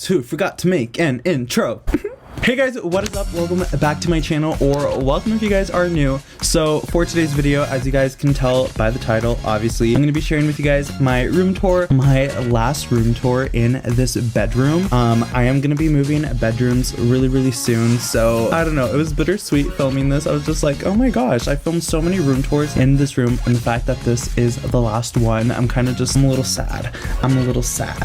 who forgot to make an intro. Hey guys, what is up? Welcome back to my channel, or welcome if you guys are new. So for today's video, as you guys can tell by the title, obviously, I'm going to be sharing with you guys my room tour, my last room tour in this bedroom. I am going to be moving bedrooms really soon, so I don't know, it was bittersweet filming this. I was just like, oh my gosh, I filmed so many room tours in this room, and the fact that this is the last one, I'm a little sad.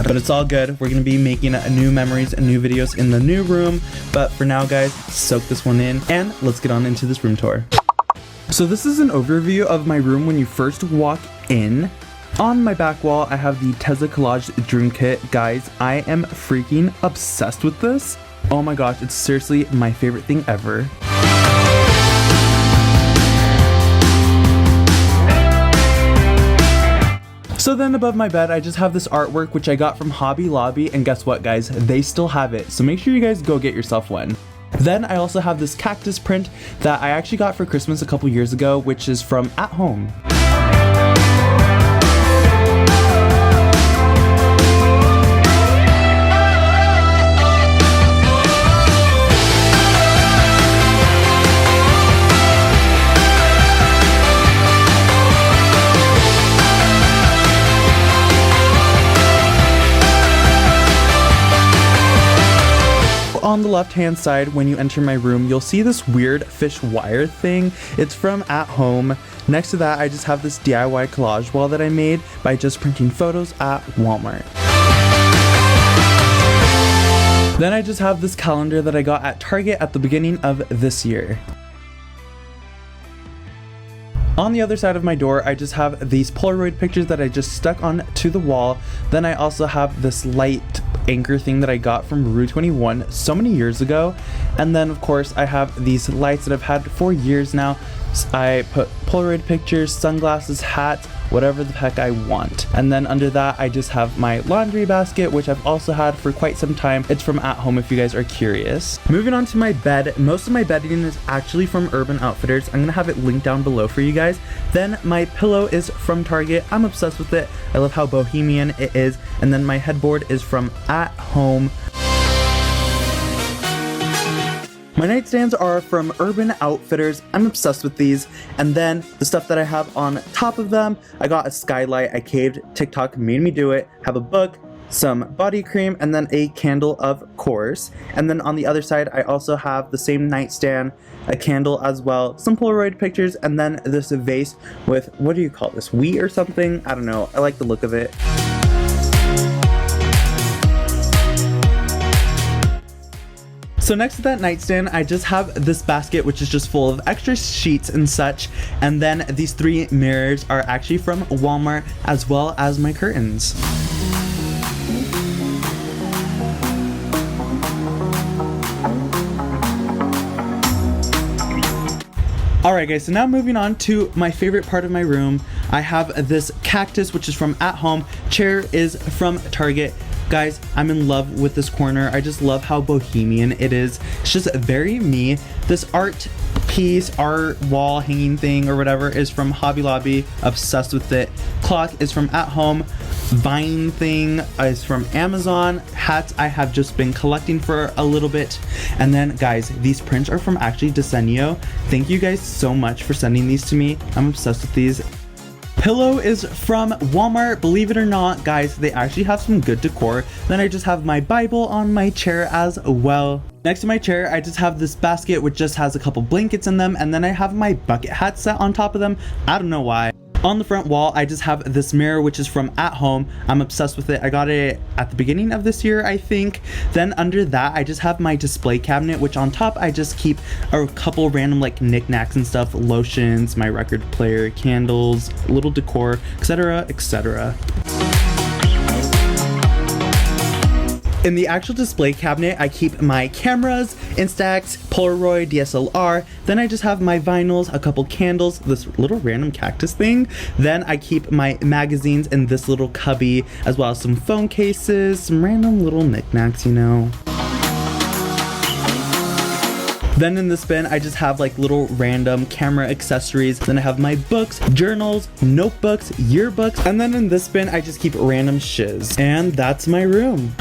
But it's all good. We're going to be making new memories and new videos in the new room, but for now guys, soak this one in and let's get on into this room tour. So this is an overview of my room when you first walk in. On my back wall, I have the Tesla Collage Dream Kit. Guys, I am freaking obsessed with this. Oh my gosh, it's seriously my favorite thing ever. So then above my bed, I just have this artwork which I got from Hobby Lobby, and guess what guys, they still have it, so make sure you guys go get yourself one. Then I also have this cactus print that I actually got for Christmas a couple years ago, which is from At Home. On the left hand side, when you enter my room, you'll see this weird fish wire thing. It's from At Home. Next to that, I just have this DIY collage wall that I made by just printing photos at Walmart. Then I just have this calendar that I got at Target at the beginning of this year. On the other side of my door, I just have these Polaroid pictures that I just stuck on to the wall. Then I also have this light anchor thing that I got from Rue 21 so many years ago. And then of course I have these lights that I've had for years now. I put Polaroid pictures, sunglasses, hat, whatever the heck I want. And then under that I just have my laundry basket, which I've also had for quite some time. It's from At Home if you guys are curious. Moving on to my bed, most of my bedding is actually from Urban Outfitters. I'm gonna have it linked down below for you guys. Then my pillow is from Target. I'm obsessed with it. I love how bohemian it is. And then my headboard is from At Home. My nightstands are from Urban Outfitters. I'm obsessed with these. And then the stuff that I have on top of them, I got a skylight. I caved. TikTok made me do it. Have a book, some body cream, and then a candle, of course. And then on the other side, I also have the same nightstand, a candle as well, some Polaroid pictures, and then this vase with, what do you call this, wheat or something? I don't know. I like the look of it. So next to that nightstand, I just have this basket which is just full of extra sheets and such, and then these 3 mirrors are actually from Walmart, as well as my curtains. Alright guys, so now moving on to my favorite part of my room. I have this cactus which is from At Home, chair is from Target. Guys, I'm in love with this corner. I just love how bohemian it is. It's just very me. This art piece, art wall hanging thing or whatever is from Hobby Lobby. Obsessed with it. Clock is from At Home. Vine thing is from Amazon. Hats I have just been collecting for a little bit. And then guys, these prints are from actually Desenio. Thank you guys so much for sending these to me. I'm obsessed with these. Pillow is from Walmart. Believe it or not, guys, they actually have some good decor. Then I just have my Bible on my chair as well. Next to my chair, I just have this basket which just has a couple blankets in them, and then I have my bucket hat set on top of them. I don't know why. On the front wall, I just have this mirror which is from At Home. I'm obsessed with it. I got it at the beginning of this year, I think. Then under that, I just have my display cabinet, which on top I just keep a couple random like knickknacks and stuff, lotions, my record player, candles, little decor, etc, etc. In the actual display cabinet, I keep my cameras, Instax, Polaroid, DSLR. Then I just have my vinyls, a couple candles, this little random cactus thing. Then I keep my magazines in this little cubby, as well as some phone cases, some random little knickknacks, you know. Then in this bin, I just have like little random camera accessories. Then I have my books, journals, notebooks, yearbooks. And then in this bin, I just keep random shiz. And that's my room.